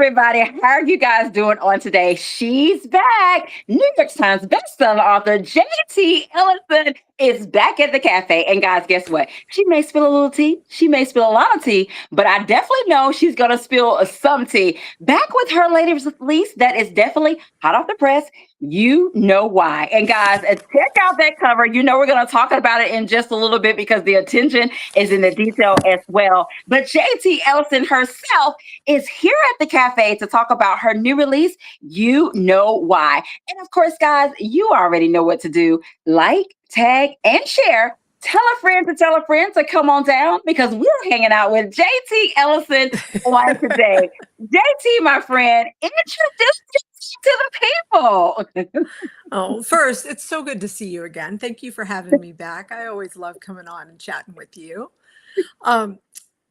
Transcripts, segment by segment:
everybody. How are you guys doing on today? She's back. New York Times bestselling author JT Ellison is back at the cafe. And guys, guess what? She may spill a little tea. She may spill a lot of tea, but I definitely know she's going to spill some tea. Back with her latest release that is definitely hot off the press. You know why. And guys, check out that cover. You know, we're going to talk about it in just a little bit because the attention is in the detail as well. But JT Ellison herself is here at the cafe to talk about her new release. You know why. And of course, guys, you already know what to do. Like, tag, and share. Tell a friend to tell a friend to come on down because we're hanging out with JT Ellison on today. JT, my friend, introduce to the people. Oh, first, it's so good to see you again. Thank you for having me back. I always love coming on and chatting with you. I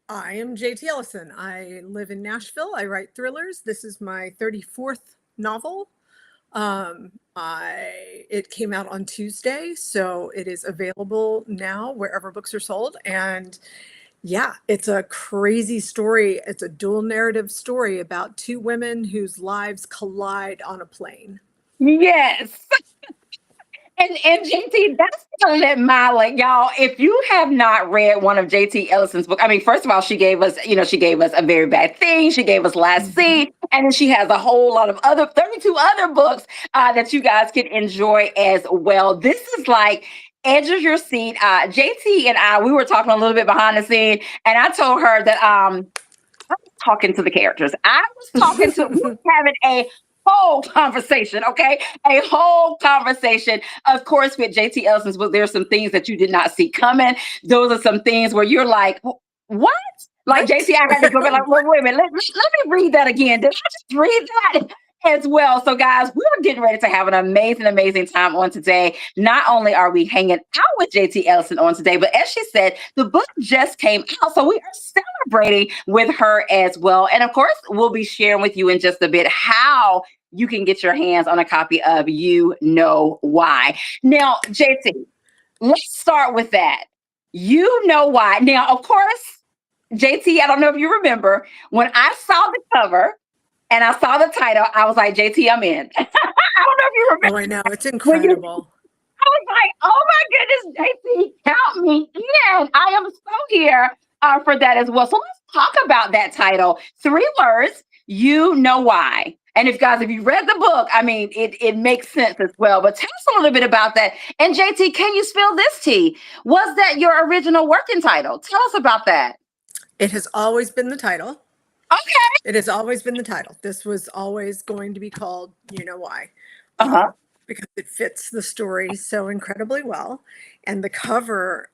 am JT Ellison. I live in Nashville. I write thrillers. This is my 34th novel. It came out on Tuesday, so it is available now wherever books are sold. And yeah, it's a crazy story. It's a dual narrative story about two women whose lives collide on a plane. Yes. And JT, that's gonna let my like y'all. If you have not read one of JT Ellison's book, I mean, first of all, she gave us A Very Bad Thing. She gave us Last Scene, and then she has a whole lot of other 32 other books that you guys can enjoy as well. This is like edge of your seat. JT and I, we were talking a little bit behind the scene, and I told her that I was talking to the characters. I was talking to we were having a whole conversation, okay? A whole conversation. Of course, with JT Ellison's book, there's some things that you did not see coming. Those are some things where you're like, what? Like JT, I had to go back like, wait a minute, let me read that again. Did I just read that? As well. So guys, we're getting ready to have an amazing time on today. Not only are we hanging out with JT Ellison on today, but as she said, the book just came out. So we are celebrating with her as well. And of course, we'll be sharing with you in just a bit how you can get your hands on a copy of You Know Why. Now, JT, let's start with that. You Know Why. Now, of course, JT, I don't know if you remember, when I saw the cover, and I saw the title, I was like, JT, I'm in. I don't know if you remember. Oh, I know. It's incredible. I was like, oh my goodness, JT, count me in. I am so here for that as well. So let's talk about that title. 3 words, You Know Why. And if you read the book, I mean, it makes sense as well. But tell us a little bit about that. And JT, can you spill this tea? Was that your original working title? Tell us about that. It has always been the title. Okay. It has always been the title. This was always going to be called You Know Why. Because it fits the story so incredibly well. And the cover,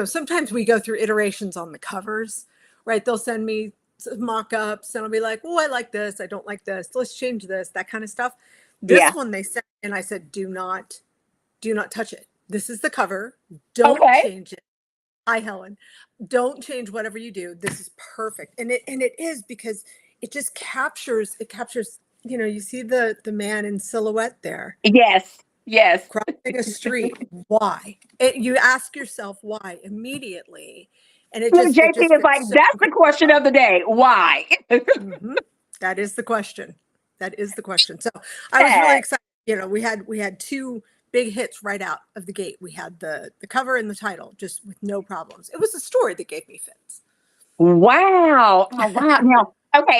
sometimes we go through iterations on the covers, right? They'll send me mock-ups and I'll be like, oh, I like this. I don't like this. Let's change this, that kind of stuff. This one they sent, and I said, do not touch it. This is the cover. Don't change it. Hi, Helen. Don't change whatever you do. This is perfect. And it is because it just captures, you see the man in silhouette there. Yes. Crossing a street. Why? You ask yourself why immediately. And JT is like, that's the question of the day. Why? That is the question. So I was really excited. We had 2 big hits right out of the gate. We had the cover and the title just with no problems. It was the story that gave me fits. Wow. Oh, wow.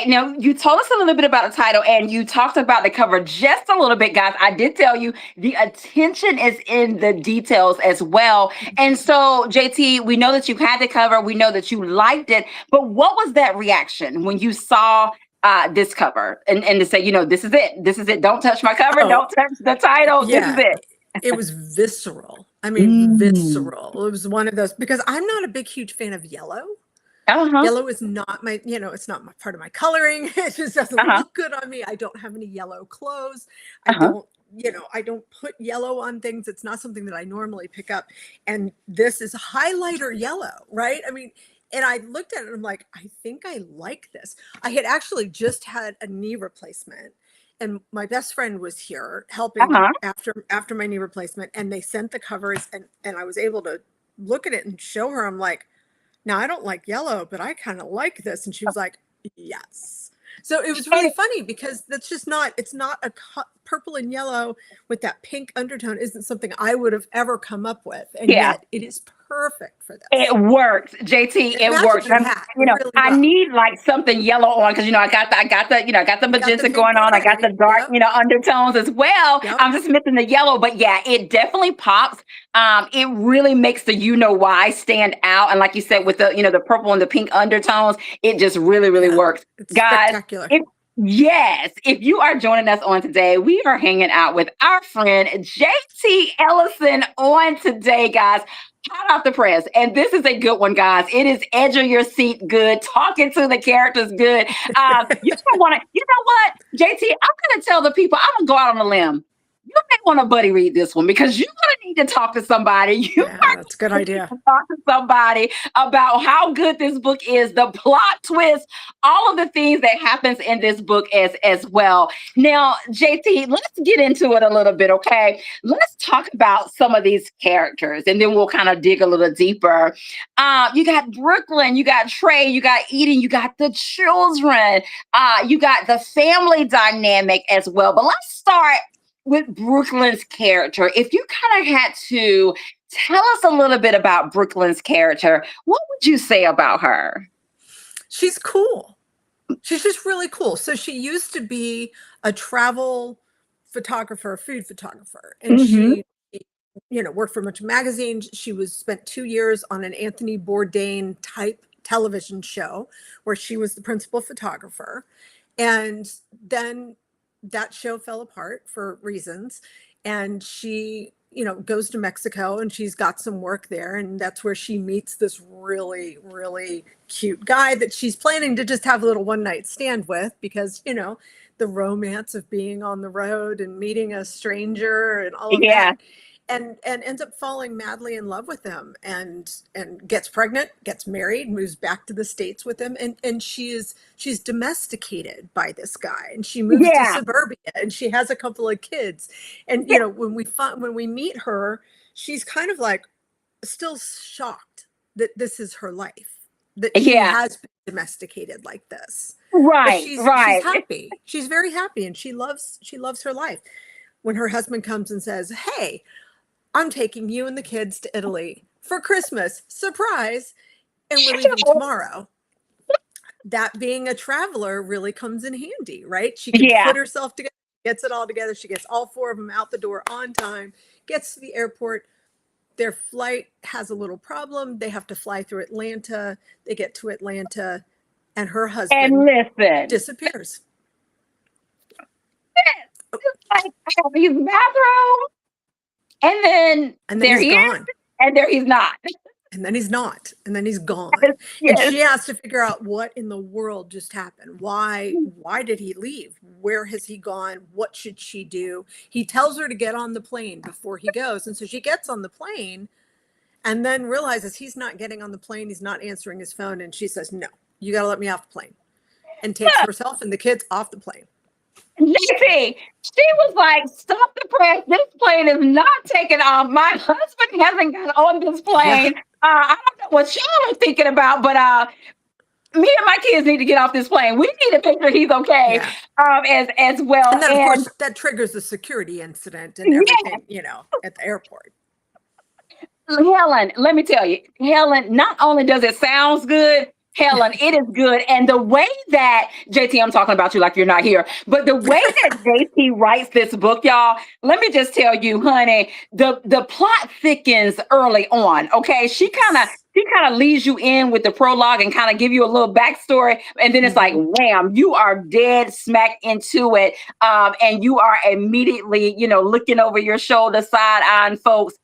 Now you told us a little bit about the title and you talked about the cover just a little bit, guys. I did tell you the attention is in the details as well. And so, JT, we know that you had the cover. We know that you liked it. But what was that reaction when you saw this cover and to say, this is it. This is it. Don't touch my cover. Don't touch the title. Yeah. This is it. It was visceral. I mean, visceral. It was one of those, because I'm not a huge fan of yellow. Yellow is not my, it's not part of my coloring. It just doesn't look good on me. I don't have any yellow clothes. I don't put yellow on things. It's not something that I normally pick up. And this is highlighter yellow, right? I mean, and I looked at it and I'm like, I think I like this. I had actually just had a knee replacement. And my best friend was here helping after my knee replacement, and they sent the covers, and I was able to look at it and show her. I'm like, now I don't like yellow, but I kind of like this. And she was like, yes. So it was really funny because that's just not, it's not purple and yellow with that pink undertone isn't something I would have ever come up with. And Yeah. yet it is perfect for this. It works, JT. It It matches works. her hat really I well. need like something yellow on because I got the You got the magenta pink going on. I got the already. dark, Yep. undertones as well. Yep. I'm just missing the yellow, but yeah, it definitely pops. It really makes the why stand out. And like you said, with the purple and the pink undertones, it just really, really Yeah. works, It's guys. spectacular. Yes, if you are joining us on today, we are hanging out with our friend JT Ellison on today, guys. Hot off the press. And this is a good one, guys. It is edge of your seat good, talking to the characters good. You don't want to, you know what, JT, I'm going to tell the people, I'm going to go out on a limb. You may want to buddy read this one because you're going to need to talk to somebody. Yeah, that's a good idea. Talk to somebody about how good this book is, the plot twist, all of the things that happens in this book as well. Now, JT, let's get into it a little bit, okay? Let's talk about some of these characters, and then we'll kind of dig a little deeper. You got Brooklyn, you got Trey, you got Eden, you got the children, you got the family dynamic as well. But let's start with Brooklyn's character. If you kind of had to tell us a little bit about Brooklyn's character, what would you say about her? She's cool. She's just really cool. So she used to be a travel photographer, food photographer, and she worked for a bunch of magazines. She spent 2 years on an Anthony Bourdain type television show where she was the principal photographer. And then that show fell apart for reasons. And she, goes to Mexico and she's got some work there. And that's where she meets this really, really cute guy that she's planning to just have a little one night stand with because, the romance of being on the road and meeting a stranger and all of that. And ends up falling madly in love with him and gets pregnant, gets married, moves back to the States with him. And she's domesticated by this guy and she moves to suburbia and she has a couple of kids. And, when we meet her, she's kind of like still shocked that this is her life, that she has been domesticated like this. Right. But she's happy. She's very happy and she loves her life. When her husband comes and says, "Hey, I'm taking you and the kids to Italy for Christmas, surprise, and we're leaving tomorrow." That being a traveler really comes in handy, right? She can put herself together, gets it all together. She gets all 4 of them out the door on time, gets to the airport. Their flight has a little problem. They have to fly through Atlanta. They get to Atlanta and her husband disappears. Like, I have his bathroom. And then there he is, and there he's not. And then he's not. And then he's gone. And she has to figure out what in the world just happened. Why did he leave? Where has he gone? What should she do? He tells her to get on the plane before he goes. And so she gets on the plane and then realizes he's not getting on the plane. He's not answering his phone. And she says, "No, you got to let me off the plane." And takes herself and the kids off the plane. Lizzie, she was like, "Stop the press. This plane is not taking off. My husband hasn't got on this plane. I don't know what y'all are thinking about, but me and my kids need to get off this plane. We need to make sure he's okay as well." And then, of course, that triggers the security incident and everything, at the airport. Helen, let me tell you, Helen, not only does it sound good, Helen, it is good. And the way that JT, I'm talking about you like you're not here, but the way that JT writes this book, y'all, let me just tell you, honey, the plot thickens early on. Okay. She kind of leads you in with the prologue and kind of give you a little backstory. And then it's like, wham, you are dead smack into it. And you are immediately, looking over your shoulder, side-eyeing folks.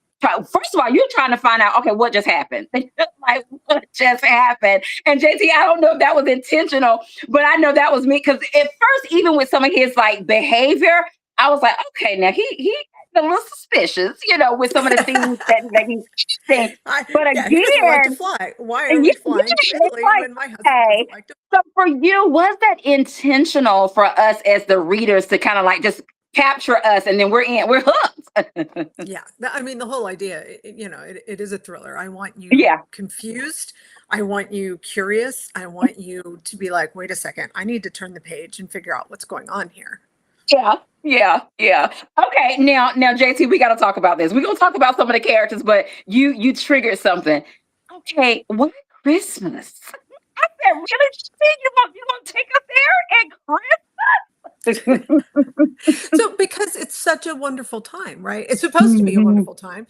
First of all, you're trying to find out, okay, what just happened? Like, what just happened? And JT, I don't know if that was intentional, but I know that was me. Because at first, even with some of his like behavior, I was like, okay, now he a little suspicious, with some of the things that he's saying. But again, he doesn't like to fly. Why are we flying to Italy when my husband doesn't like to fly? So for you, was that intentional for us as the readers to kind of like just capture us, and then we're hooked. Yeah, I mean, the whole idea, it is a thriller. I want you Yeah. confused. I want you curious. I want you to be like, wait a second, I need to turn the page and figure out what's going on here. Yeah, yeah, yeah. Okay, now, JT, we got to talk about this. We're gonna talk about some of the characters, but you triggered something. Okay, why Christmas? I said, really? JT, you gonna take us there at Christmas? So, because it's such a wonderful time, right? It's supposed to be a Mhm. wonderful time.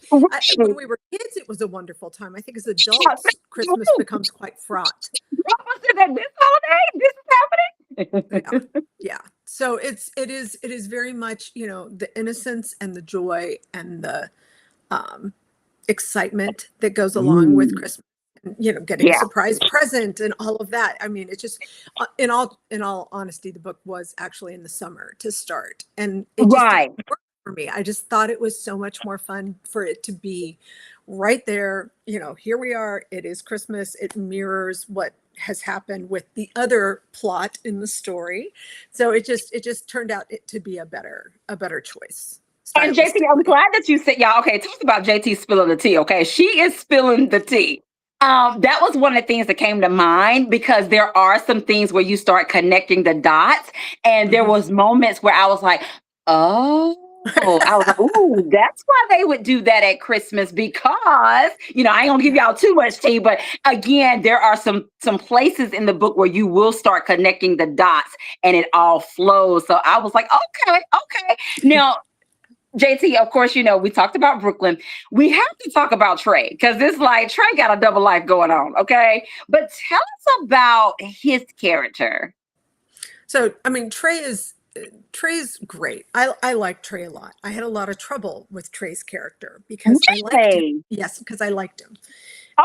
When Right. we were kids, it was a wonderful time. I think as Yeah, adults, Christmas becomes quite fraught. I said that this holiday, this is Yeah. happening. Yeah. So it is very much, the innocence and the joy and the um excitement that goes along with Mm, Christmas. And, getting a yeah, surprise present and all of that. I mean, it's just in all honesty, the book was actually in the summer to start, and it just didn't right. work for me. I just thought it was so much more fun for it to be right there. Here we are. It is Christmas. It mirrors what has happened with the other plot in the story. So it just turned out to be a better choice And JT, I'm stylistically. glad that you said, y'all. Okay, talk about JT spilling the tea. Okay, she is spilling the tea. That was one of the things that came to mind because there are some things where you start connecting the dots, and there Mhm. was moments where I was like, oh. I was like, ooh, that's why they would do that at Christmas because, I ain't gonna give Yeah. y'all too much tea, but again, there are some places in the book where you will start connecting the dots and it all flows. So I was like, okay, okay. Now, JT, of course, we talked about Brooklyn. We have to talk about Trey because it's like Trey got a double life going on. Okay. But tell us about his character. So, I mean, Trey's great. I like Trey a lot. I had a lot of trouble with Trey's character because I liked him. Really? Yes, because I liked him.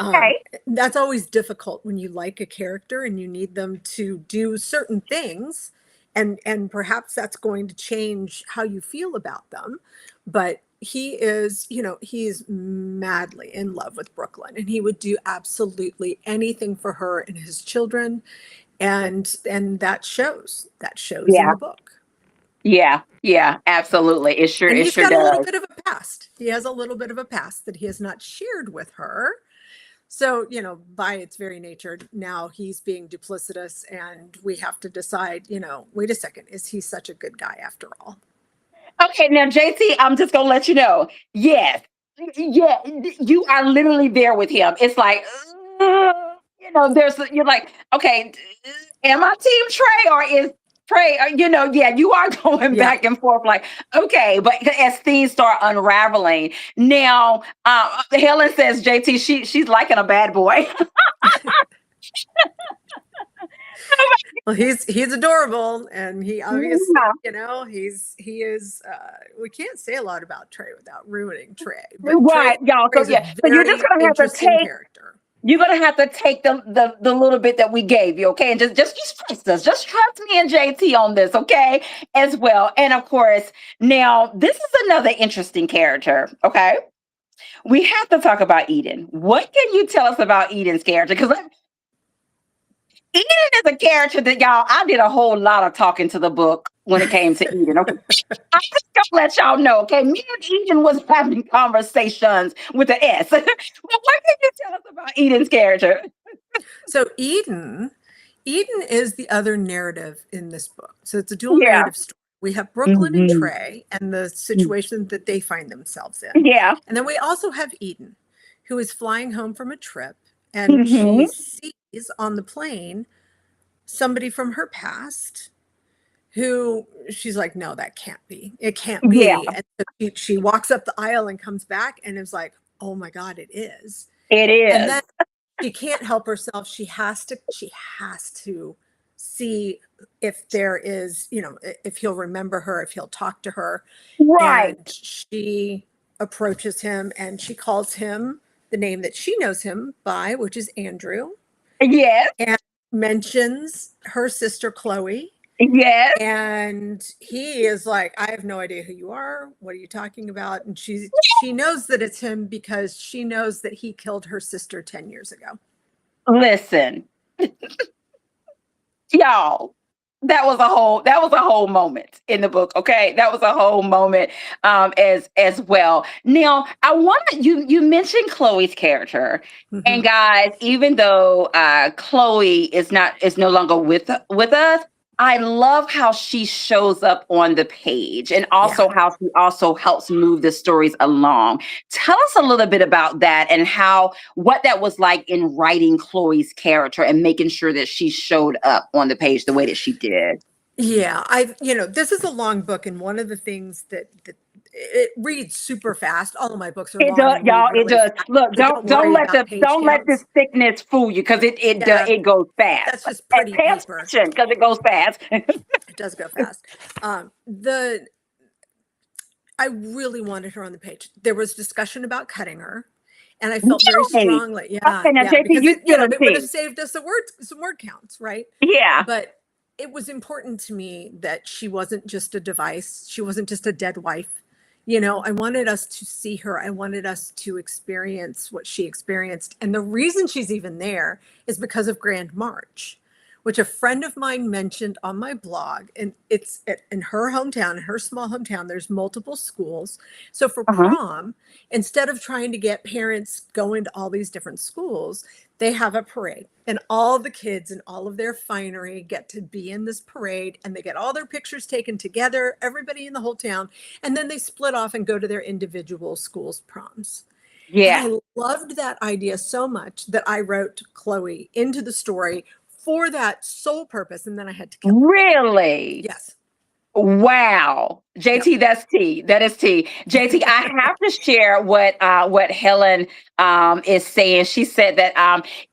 Um, Okay. that's always difficult when you like a character and you need them to do certain things, and perhaps that's going to change how you feel about them. But he is madly in love with Brooklyn, and he would do absolutely anything for her and his children, and that shows in Yeah. the book. Yeah. Yeah. Absolutely. And It he's sure got a little does. bit of a past. He has a little bit of a past that he has not shared with her. So, by its very nature, now he's being duplicitous, and we have to decide, wait a second, is he such a good guy after all? Okay. Now, JT, I'm just going to let you know. Yes. Yeah. You are literally there with him. It's like, uh, you're like, okay, am I team Trey or is Trey, yeah, you are going Yeah. back and forth like, okay, but as things start unraveling, now Helen says, JT, she's liking a bad boy. Well, he's adorable, and he obviously, Yeah, we can't say a lot about Trey without ruining Trey, but Trey right, y'all. So Trey's a yeah, so you're just very gonna have to interesting take character. you're gonna have to take the little bit that we gave you, okay, and just trust us, just trust me and JT on this, okay, as well. And of course, now this is another interesting character, okay. We have to talk about Eden. What can you tell us about Eden's character? Because Eden is a character that y'all, I did a whole lot of talking to the book when it came to Eden. Okay. I'm just gonna let y'all know, okay? Me and Eden was having conversations with the S. But what can you tell us about Eden's character? So Eden is the other narrative in this book. So it's a dual Yeah. narrative story. We have Brooklyn and Hmm. Trey and the situation that they find themselves in. Yeah. And then we also have Eden, who is flying home from a trip, and she Hmm. sees on the plane somebody from her past who she's like, no, that can't be. It can't Yeah. be. And so she walks up the aisle and comes back and is like, oh my God, it is. It And is. then she can't help herself. She has to see if there is, if he'll remember her, if he'll talk to her. Right. And she approaches him and she calls him the name that she knows him by, which is Andrew, Yes. and mentions her sister Chloe. Yes. And he is like, I have no idea who you are. What are you talking about? And she knows that it's him because she knows that he killed her sister 10 years ago. Listen, y'all. that was a whole moment in the book. Okay, that was a whole moment as well. Now I want you mentioned Chloe's character, and Mhm. guys, even though Chloe is no longer with us, I love how she shows up on the page, and Yeah. also how she also helps move the stories along. Tell us a little bit about that, and how what that was like in writing Chloe's character and making sure that she showed up on the page the way that she did. Yeah, this is a long book, and one of the things that it reads super fast. All of my books are It long does, and read y'all. It really does. fast, Look, so don't don't worry let about the page don't let this counts. thickness fool you, because Yeah, it goes fast. that's just And pretty pay paper. attention, because it goes fast. It does go fast. The I really wanted her on the page. There was discussion about cutting her, and I felt very Really? strongly, Okay, now yeah, JP, because you spilling it would have tea. saved us some word counts, right? Yeah. But it was important to me that she wasn't just a device. She wasn't just a dead wife. I wanted us to see her. I wanted us to experience what she experienced. And the reason she's even there is because of Grand March, which a friend of mine mentioned on my blog. And in her hometown, in her small hometown, there's multiple schools. So for Uh-huh. prom, instead of trying to get parents going to all these different schools, they have a parade, and all the kids and all of their finery get to be in this parade, and they get all their pictures taken together, everybody in the whole town, and then they split off and go to their individual schools proms. And Yeah. I loved that idea so much that I wrote Chloe into the story for that sole purpose, and then I had to kill her. Really? Yes. Wow. Yep. JT, that's tea. That is tea. JT, I have to share what Helen is saying. She said that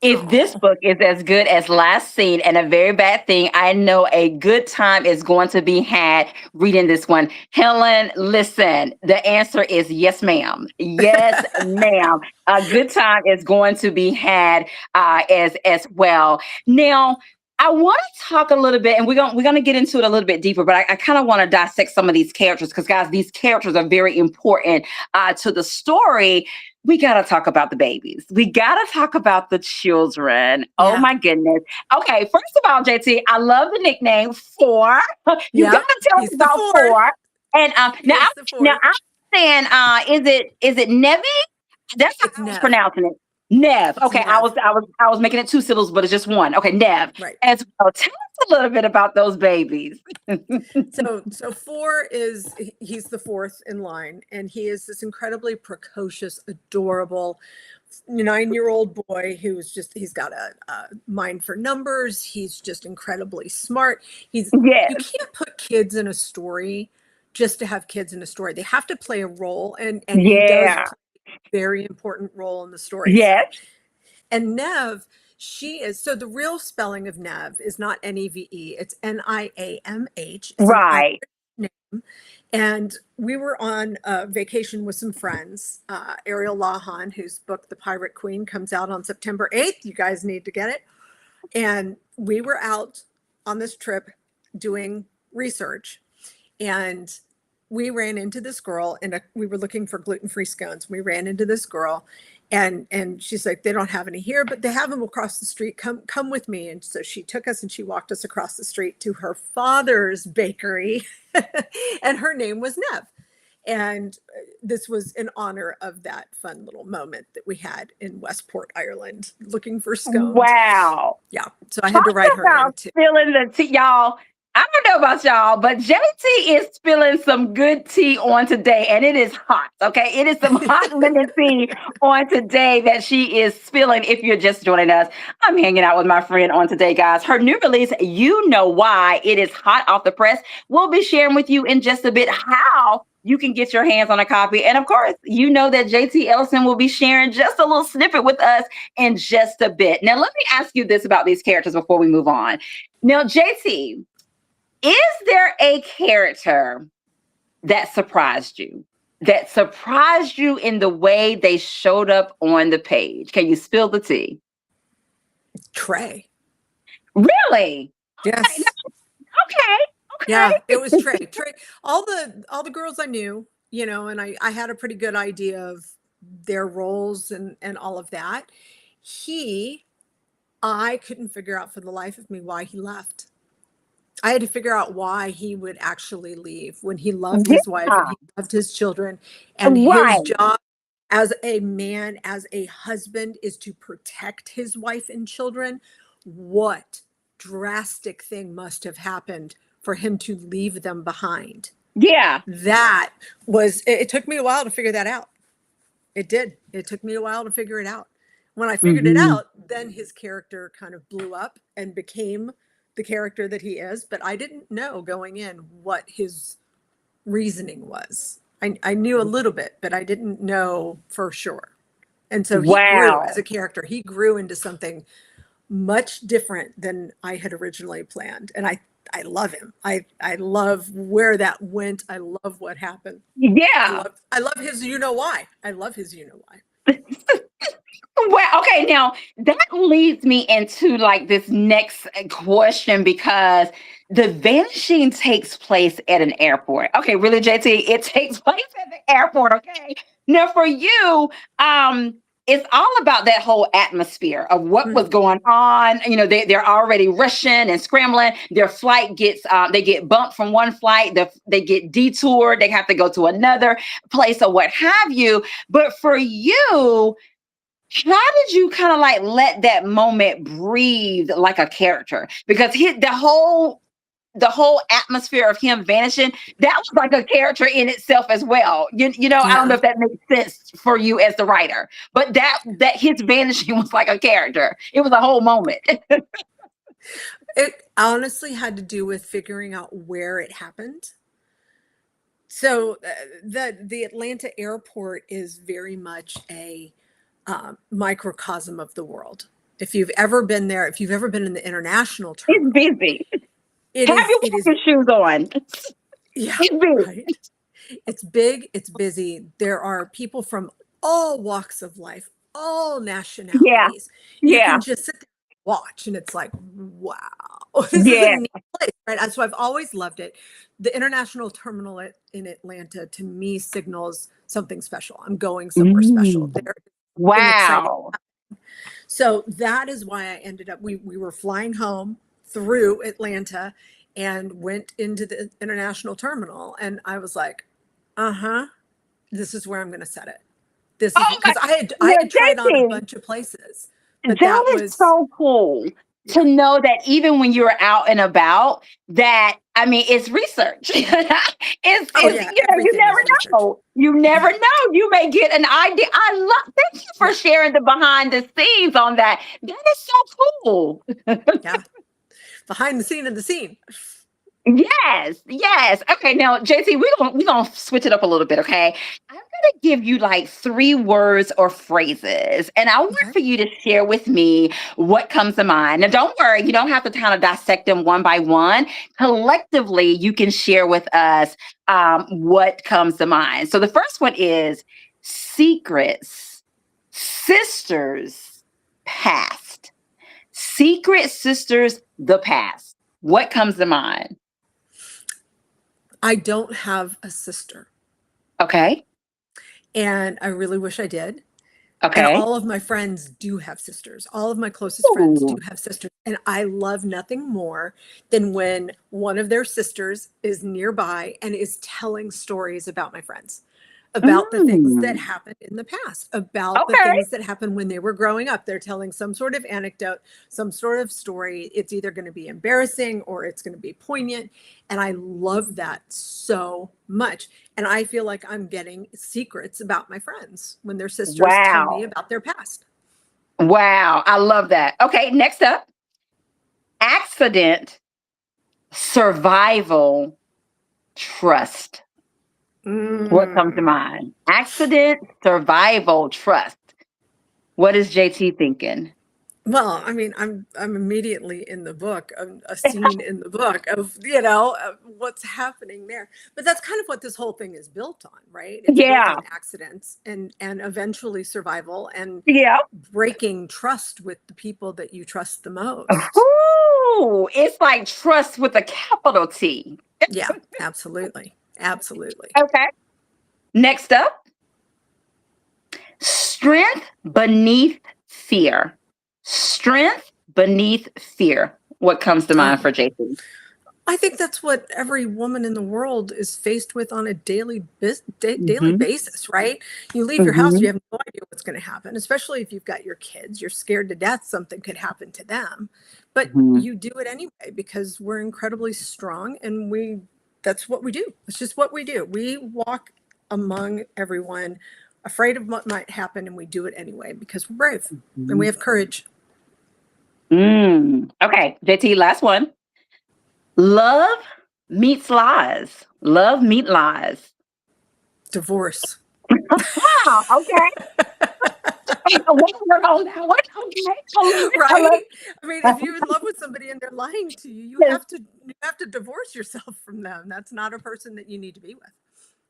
if this Oh, book is as good as Last Scene and A Very Bad Thing, I know a good time is going to be had reading this one. Helen, listen, the answer is yes, ma'am. Yes, ma'am. A good time is going to be had as well. Now, I want to talk a little bit, and we're gonna get into it a little bit deeper. But I kind of want to dissect some of these characters, because, guys, these characters are very important to the story. We gotta talk about the babies. We gotta talk about the children. Oh yeah. my goodness. Okay, first of all, JT, I love the nickname Four. You Yep. gotta tell us He's the about fourth. Four. And He is the now fourth. I'm saying, is it Nevi? That's It's how I was Nev. pronouncing it. Nev. It's Okay, I was Nev. I was I was making it two syllables, but it's just one. Okay, Nev. Right. As well. Tell us a little bit about those babies. So four is he's the fourth in line, and he is this incredibly precocious, adorable 9-year-old boy he's got a mind for numbers. He's just incredibly smart. You Yes. can't put kids in a story just to have kids in a story. They have to play a role, and he does Yeah. play a very important role in the story. Yes. And Nev, she is so the real spelling of Nev is not Neve, it's Niamh. It's an Irish Right. name. And we were on a vacation with some friends. Ariel Lahan, whose book The Pirate Queen comes out on September 8th. You guys need to get it. And we were out on this trip doing research, and we ran into this girl, and we were looking for gluten-free scones. We ran into this girl, and she's like, they don't have any here, but they have them across the street. Come with me. And so she took us and she walked us across the street to her father's bakery. And her name was Nev. And this was in honor of that fun little moment that we had in Westport, Ireland, looking for scones. Wow. Yeah, so I had to Talk write her in about too. spilling the tea, y'all. I don't know about y'all, but JT is spilling some good tea on today, and it is hot. Okay, it is some hot lemon tea on today that she is spilling. If you're just joining us, I'm hanging out with my friend on today, guys. Her new release, You Know Why, it is hot off the press. We'll be sharing with you in just a bit how you can get your hands on a copy. And of course, you know that JT Ellison will be sharing just a little snippet with us in just a bit. Now, let me ask you this about these characters before we move on. Now, JT, is there a character that surprised you? That surprised you in the way they showed up on the page? Can you spill the tea? Trey. Really? Okay. Yes. Okay. Yeah, it was Okay. Trey. Trey, all the girls I knew, and I had a pretty good idea of their roles and all of that. He, I couldn't figure out for the life of me why he left. I had to figure out why he would actually leave when he loved his wife and Yeah. he loved his children, and his Right. job as a man, as a husband, is to protect his wife and children. What drastic thing must have happened for him to leave them behind? Yeah. That was, it took me a while to figure that out. It did. It took me a while to figure it out. When I figured it Hmm. out, then his character kind of blew up and became the character that he is. But I didn't know going in what his reasoning was. I knew a little bit, but I didn't know for sure. And so he grew as Wow. a character. He grew into something much different than I had originally planned. And I love him. I love where that went. I love what happened. Yeah. I love his you know why. I love his you know why. Well, okay, now that leads me into like this next question because the vanishing takes place at an airport. Okay, really, JT, it takes place at the airport. Okay, now for you, um, it's all about that whole atmosphere of what was Mhm. going on. You know, they're already rushing and scrambling. Their flight gets, they get bumped from one flight. They get detoured. They have to go to another place or what have you. But for you, how did you kind of like let that moment breathe like a character? Because the whole atmosphere of him vanishing, that was like a character in itself as well. I don't know Yeah. if that makes sense for you as the writer, but that his vanishing was like a character. It was a whole moment. It honestly had to do with figuring out where it happened. So the Atlanta airport is very much a microcosm of the world. If you've ever been there, if you've ever been in the international It's terminal, busy. Have your it is, walking shoes on. yeah, It's busy. right. It's big, it's busy. There are people from all walks of life, all Yeah. nationalities. You Yeah. can just sit there and watch, and it's like, wow, this is a Yeah. neat place, right? So I've always loved it. The international terminal in Atlanta to me signals something special. I'm going somewhere special. Mm. There's something exciting. Wow. So that is why I ended up, we were flying home through Atlanta and went into the international terminal. And I was like, uh-huh, this is where I'm going to set it. This is Oh my, because I yeah, had tried on a JT. bunch of places, but that That is was, so cool yeah. to know that even when you're out and about, that I mean, it's research. Oh It's yeah, you everything never is research. know. You never Yeah. know. You may get an idea. I love. Thank you for Yeah. sharing the behind the scenes on that. That is so cool. Yeah. Behind the scene of the scene. Yes, yes. Okay, now JC, we're gonna switch it up a little bit, okay? I'm gonna give you like three words or phrases, and I want Okay. for you to share with me what comes to mind. Now, don't worry, you don't have to kind of dissect them one by one. Collectively, you can share with us what comes to mind. So the first one is secrets, sisters, past. Secret sisters, the past. What comes to mind? I don't have a sister, Okay. and I really wish I did. And Okay. all of my friends do have sisters. All of my closest friends do Ooh. have sisters. And I love nothing more than when one of their sisters is nearby and is telling stories about my friends, about the things that Mm. happened in the past, about the Okay. things that happened when they were growing up. They're telling some sort of anecdote, some sort of story. It's either going to be embarrassing or it's going to be poignant. And I love that so much. And I feel like I'm getting secrets about my friends when their sisters tell me Wow. about their past. Wow. I love that. Okay. Next up, accident, survival, trust. What comes to Mm. mind? Accident, survival, trust. What is JT thinking? Well, I mean, I'm immediately in the book, a scene in the book of, of what's happening there. But that's kind of what this whole thing is built on, right? It's built Yeah. on accidents and eventually survival and Yeah. breaking trust with the people that you trust the most. Ooh, it's like trust with a capital T. Yeah, absolutely. Absolutely. Okay. Next up, strength beneath fear. Strength beneath fear. What comes to mind Oh, for JC? I think that's what every woman in the world is faced with on a daily Hmm. basis, right? You leave your house, you Hmm. have no idea what's going to happen, especially if you've got your kids. You're scared to death something could happen to them, but Hmm. you do it anyway because we're incredibly strong, and that's what we do. It's just what we do. We walk among everyone afraid of what might happen, and we do it anyway because we're brave and we have courage. Okay, JT, last one. Love meets lies. Love meet lies. Divorce. Wow. Okay. I want to work on that one. Okay. I love it. I Right? I mean, if love you're in love with somebody and they're lying to you, it. you have to divorce yourself from them. That's not a person that you need to be with.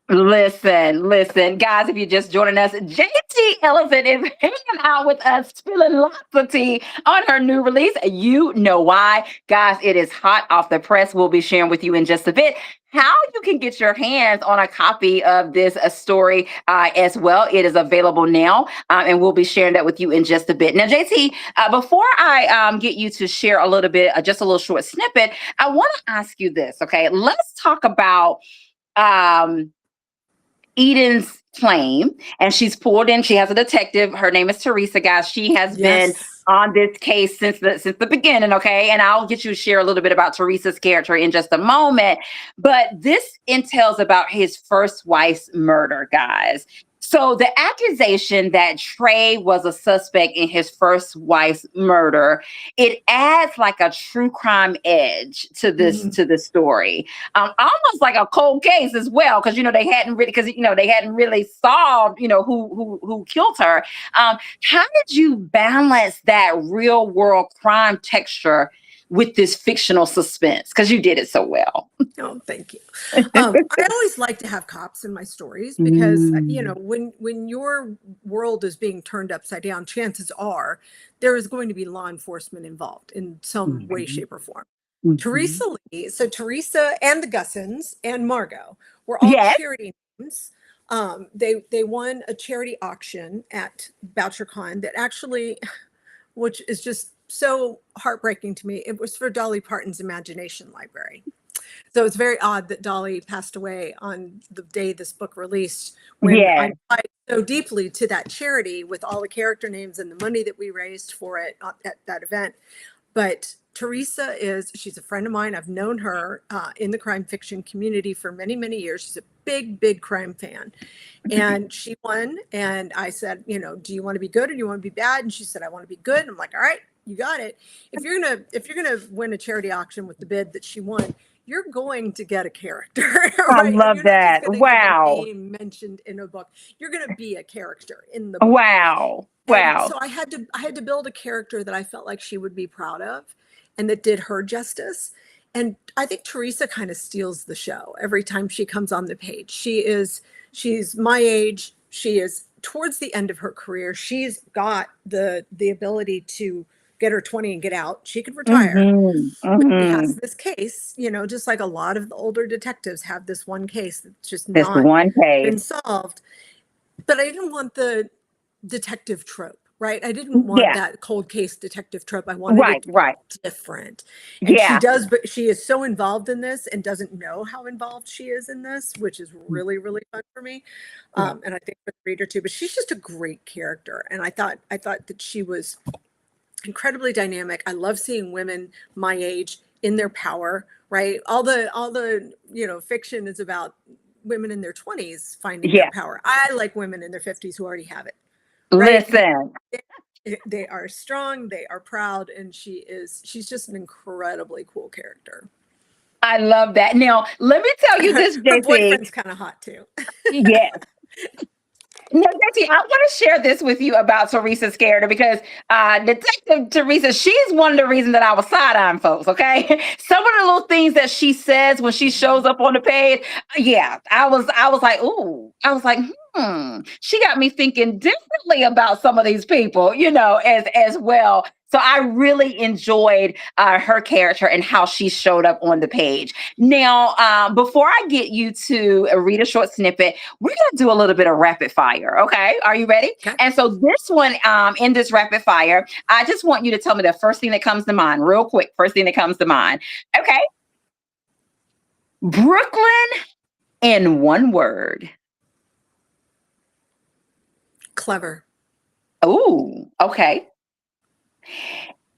Listen, guys, if you're just joining us, JT Ellison is hanging out with us, spilling lots of tea on her new release. You know why. Guys, it is hot off the press. We'll be sharing with you in just a bit how you can get your hands on a copy of this story as well. It is available now, and we'll be sharing that with you in just a bit. Now, JT, before I get you to share a little bit, just a little short snippet, I want to ask you this, okay? Let's talk about um, Eden's claim, and she's pulled in. She has a detective. Her name is Teresa, guys. She has been Yes. on this case since the beginning. Okay, and I'll get you to share a little bit about Teresa's character in just a moment. But this entails about his first wife's murder, guys. So the accusation that Trey was a suspect in his first wife's murder, it adds like a true crime edge to this Mhm. to the story, almost like a cold case as well, because they hadn't really solved who killed her. How did you balance that real world crime texture with this fictional suspense? Because you did it so well. Oh, thank you. I always like to have cops in my stories because Mm. when your world is being turned upside down, chances are there is going to be law enforcement involved in some way, Mhm. shape, or form. Mhm. Teresa Lee, so Teresa and the Gussens and Margot were all Yes. charity names. They won a charity auction at BoucherCon that actually, which is just so heartbreaking to me. It was for Dolly Parton's Imagination Library. So it's very odd that Dolly passed away on the day this book released, when Yes. I'm tied so deeply to that charity with all the character names and the money that we raised for it at that event. But Teresa she's a friend of mine. I've known her in the crime fiction community for many, many years. She's a big, big crime fan. And she won. And I said, do you want to be good or do you want to be bad? And she said, I want to be good. And I'm like, all right, you got it. If you're gonna win a charity auction with the bid that she won, you're going to get a character, I right? And love you're not just that. going to have a Wow. name mentioned in a book. You're going to be a character in the book. Wow. And Wow. so I had to build a character that I felt like she would be proud of and that did her justice. And I think Teresa kind of steals the show every time she comes on the page. She's my age. She is towards the end of her career. She's got the ability to get her 20 and get out. She could retire. Hmm. But she Hmm. has this case, just like a lot of the older detectives have this one case that's just This not one case. been solved. But I didn't want the detective trope, right? I didn't want Yeah. that cold case detective trope. I wanted Right. it to be Right. different. And she Yeah. does, but she is so involved in this and doesn't know how involved she is in this, which is really, really fun for me. Yeah. And I think for the reader too. But she's just a great character. And I thought that she was incredibly dynamic. I love seeing women my age in their power, right? All the fiction is about women in their 20s finding their Yeah. power. I like women in their 50s who already have it, right? Because Listen. they are strong, they are proud, and she's just an incredibly cool character. I love that. Now, let me tell you this, Her JC. boyfriend's kind of hot too. Yes. No, Jesse, I want to share this with you about Teresa's character because Detective Teresa, she's one of the reasons that I was side-eyeing folks, okay? Some of the little things that she says when she shows up on the page, yeah, I was like, ooh, I was like, she got me thinking differently about some of these people, as well. So I really enjoyed her character and how she showed up on the page. Now, before I get you to read a short snippet, we're going to do a little bit of rapid fire. Okay. Are you ready? Okay. And so this one, in this rapid fire, I just want you to tell me the first thing that comes to mind real quick. First thing that comes to mind. Okay. Brooklyn in one word. Clever. Oh, okay.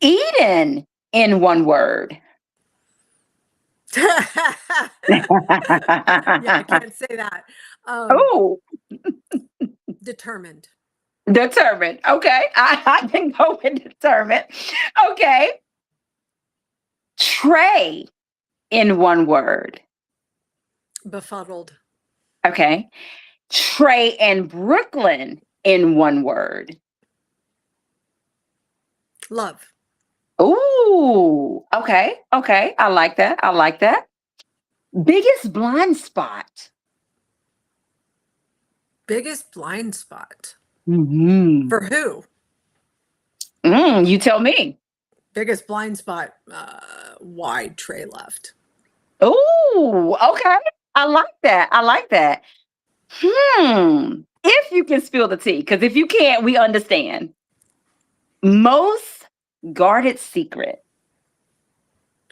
Eden in one word. Yeah, I can't say that. Oh, Determined. determined. Okay. I can go with determined. Okay. Trey in one word. Befuddled. Okay. Trey and Brooklyn in one word. Love. Ooh, okay. Okay. I like that. I like that. Biggest blind spot. Biggest blind spot. Hmm. For who? You tell me. Biggest blind spot. Wide Trey left. Ooh, okay. I like that. I like that. If you can spill the tea, because if you can't, we understand. Most guarded secret.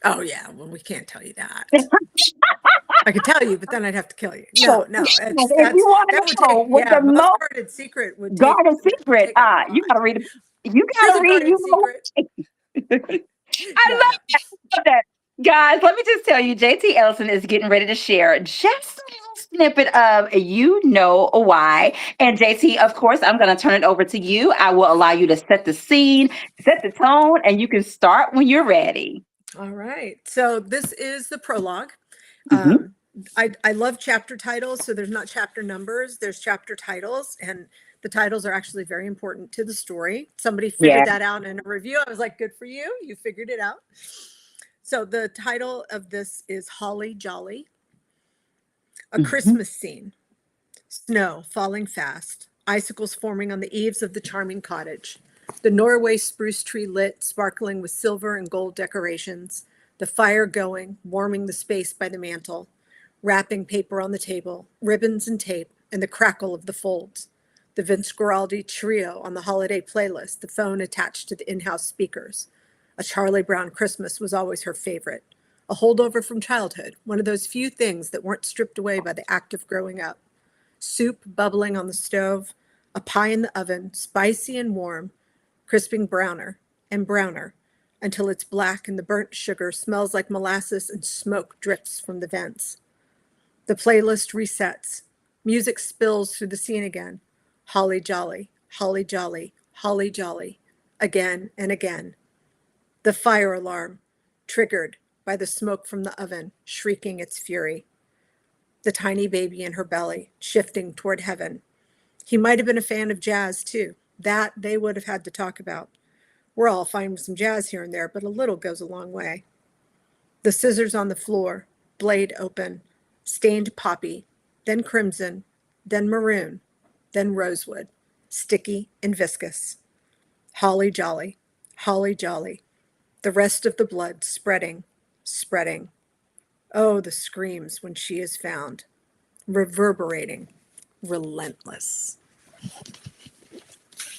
Oh yeah, well we can't tell you that. I could tell you, but then I'd have to kill you. No, So, no, if you want that to would know take, what the most most guarded secret would guarded would secret, take a you lot. gotta read. You Here's gotta a read. guarded You know secret. what? Yeah, no. Love that. Guys, let me just tell you, JT Ellison is getting ready to share just a little snippet of You Know Why. And JT, of course, I'm going to turn it over to you. I will allow you to set the scene, set the tone, and you can start when you're ready. All right. So this is the prologue. Hmm. Um, I love chapter titles. So there's not chapter numbers, there's chapter titles. And the titles are actually very important to the story. Somebody Yeah. figured that out in a review. I was like, good for you. You figured it out. So the title of this is Holly Jolly, a Hmm. Christmas scene. Snow falling fast, icicles forming on the eaves of the charming cottage. The Norway spruce tree lit, sparkling with silver and gold decorations. The fire going, warming the space by the mantel. Wrapping paper on the table, ribbons and tape, and the crackle of the folds. The Vince Guaraldi trio on the holiday playlist, the phone attached to the in-house speakers. A Charlie Brown Christmas was always her favorite. A holdover from childhood, one of those few things that weren't stripped away by the act of growing up. Soup bubbling on the stove, a pie in the oven, spicy and warm, crisping browner and browner until it's black and the burnt sugar smells like molasses and smoke drifts from the vents. The playlist resets. Music spills through the scene again. Holly jolly, holly jolly, holly jolly, again and again. The fire alarm, triggered by the smoke from the oven, shrieking its fury. The tiny baby in her belly, shifting toward heaven. He might have been a fan of jazz, too. That they would have had to talk about. We're all fine with some jazz here and there, but a little goes a long way. The scissors on the floor, blade open, stained poppy, then crimson, then maroon, then rosewood, sticky and viscous. Holly jolly, holly jolly. The rest of the blood spreading, spreading. Oh, the screams when she is found, reverberating, relentless.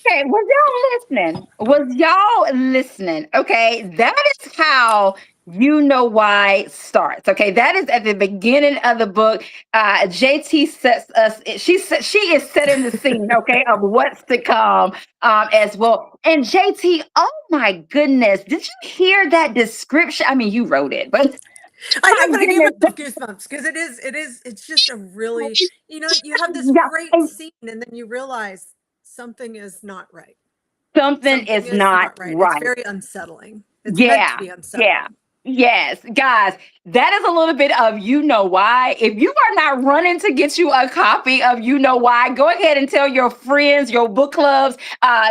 Okay, was y'all listening? Was y'all listening? Okay, that is how You Know Why starts. Okay, that is at the beginning of the book. JT sets us. She is setting the scene. Okay, of what's to come as well. And JT, oh my goodness, did you hear that description? I mean, you wrote it, but I my know, but I gave goodness, myself goosebumps because it's just a really, you have this great yeah, scene and then you realize something is not right. something Something is is not not right. It's right. very unsettling. It's meant to Yeah, be yeah. unsettling. Yes, guys, that is a little bit of You Know Why. If you are not running to get you a copy of You Know Why, go ahead and tell your friends, your book clubs.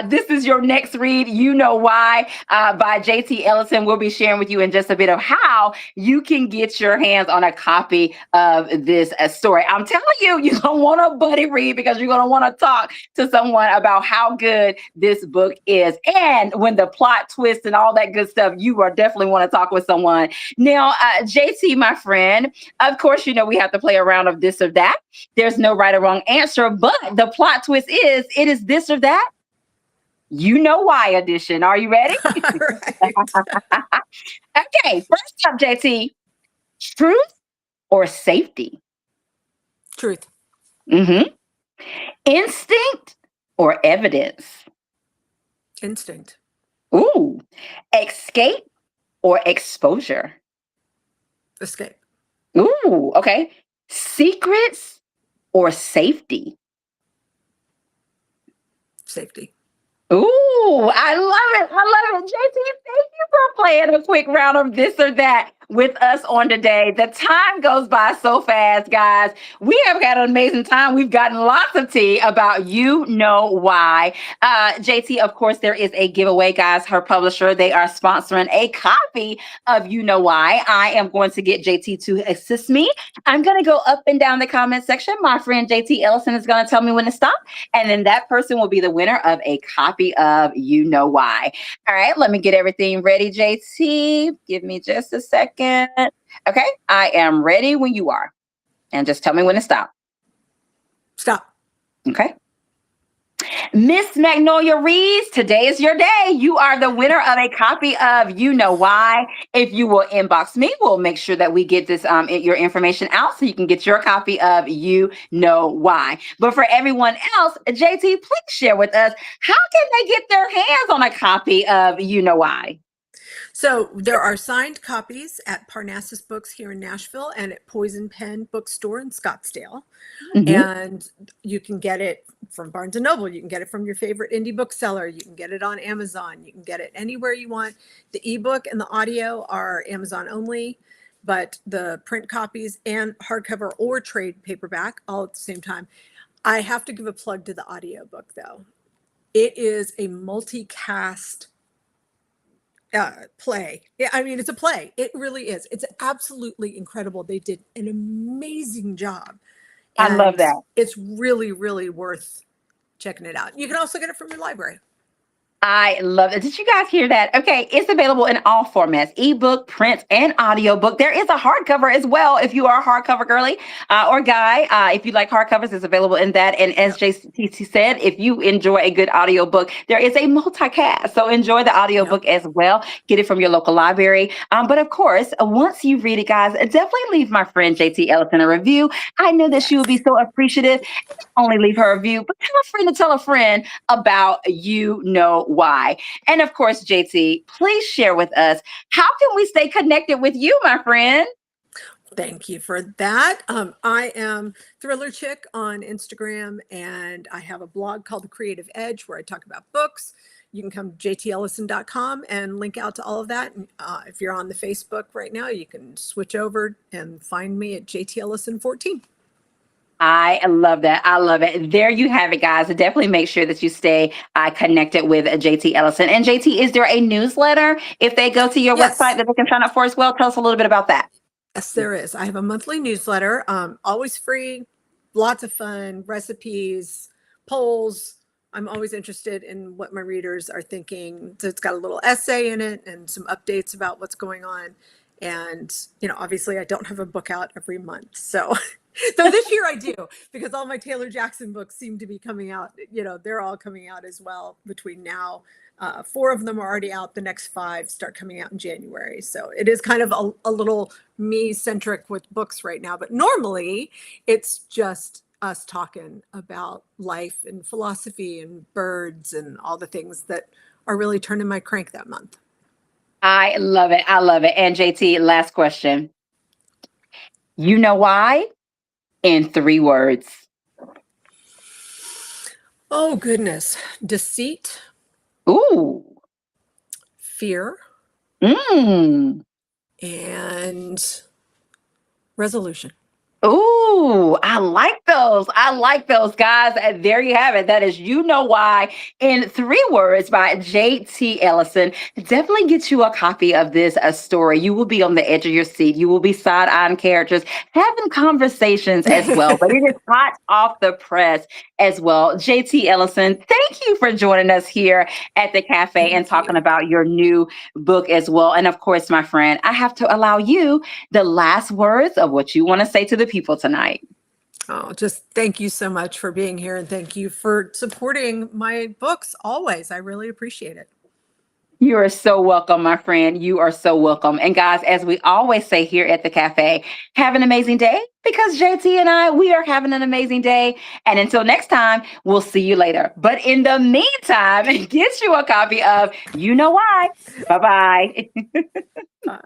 This is your next read, You Know Why, by JT Ellison. We'll be sharing with you in just a bit of how you can get your hands on a copy of this story. I'm telling you, you're going to want a buddy read because you're going to want to talk to someone about how good this book is. And when the plot twists and all that good stuff, you are definitely want to talk with someone. Now, JT, my friend, of course, you know we have to play a round of this or that. There's no right or wrong answer, but the plot twist is it is this or that. You Know Why edition. Are you ready? Right. Okay, first up, JT, truth or safety? Truth. Mm-hmm. Instinct or evidence? Instinct. Ooh. Escape or exposure? Escape. Ooh, okay. Secrets or safety? Safety. Ooh, I love it. I love it. JT, thank you for playing a quick round of this or that with us on today. The time goes by so fast, guys. We have had an amazing time. We've gotten lots of tea about You Know Why. JT, of course, there is a giveaway, guys. Her publisher, they are sponsoring a copy of You Know Why. I am going to get JT to assist me. I'm going to go up and down the comment section. My friend JT Ellison is going to tell me when to stop. And then that person will be the winner of a copy of You Know Why. All right, let me get everything ready, JT. Give me just a second. Okay, I am ready when you are. And just tell me when to stop. Stop. Okay. Miss Magnolia Reeves, today is your day. You are the winner of a copy of You Know Why. If you will inbox me, we'll make sure that we get this your information out so you can get your copy of You Know Why. But for everyone else, JT, please share with us, how can they get their hands on a copy of You Know Why? So there are signed copies at Parnassus Books here in Nashville and at Poison Pen Bookstore in Scottsdale. Mm-hmm. And you can get it from Barnes & Noble. You can get it from your favorite indie bookseller. You can get it on Amazon. You can get it anywhere you want. The ebook and the audio are Amazon only, but the print copies and hardcover or trade paperback all at the same time. I have to give a plug to the audiobook, though. It is a multicast play. Yeah, I mean, it's a play. It really is. It's absolutely incredible. They did an amazing job. I love And that. it's really, really worth checking it out. You can also get it from your library. I love it. Did you guys hear that? Okay, it's available in all formats, ebook, print, and audiobook. There is a hardcover as well if you are a hardcover girly or guy. If you like hardcovers, it's available in that. And as JTC said, if you enjoy a good audiobook, there is a multicast. So enjoy the audiobook as well. Get it from your local library. But of course, once you read it, guys, definitely leave my friend JT Ellison a review. I know that she will be so appreciative. Only leave her a review, but tell a friend about You Know Why. And of course, JT, please share with us, how can we stay connected with you, my friend? Thank you for that. I am Thriller Chick on Instagram, and I have a blog called The Creative Edge where I talk about books. You can come to jtellison.com and link out to all of that. And, if you're on the Facebook right now, you can switch over and find me at jtellison14. I love that. I love it. There you have it, guys. Definitely make sure that you stay connected with JT Ellison. And JT, is there a newsletter if they go to your website that they can sign up for as well? Tell us a little bit about that. Yes, there is. I have a monthly newsletter, always free, lots of fun, recipes, polls. I'm always interested in what my readers are thinking. So it's got a little essay in it and some updates about what's going on. And, obviously I don't have a book out every month. So, though this year I do, because all my Taylor Jackson books seem to be coming out, they're all coming out as well between now. 4 of them are already out. The next 5 start coming out in January. So it is kind of a little me centric with books right now. But normally it's just us talking about life and philosophy and birds and all the things that are really turning my crank that month. I love it. I love it. And JT, last question. You know why? In 3 words. Oh, goodness. Deceit, Ooh. fear, Mm. and resolution. Ooh, I like those. I like those, guys. And there you have it. That is You Know Why in 3 words by JT Ellison. Definitely get you a copy of this story. You will be on the edge of your seat. You will be side-eyeing characters, having conversations as well. But it is hot off the press as well. JT Ellison, thank you for joining us here at the cafe and talking about your new book as well. And of course, my friend, I have to allow you the last words of what you want to say to the people tonight. Oh, just thank you so much for being here, and thank you for supporting my books always. I really appreciate it. You are so welcome, my friend. You are so welcome. And guys, as we always say here at the cafe, have an amazing day because JT and I, we are having an amazing day. And until next time, we'll see you later. But in the meantime, get you a copy of You Know Why. Bye bye. Uh,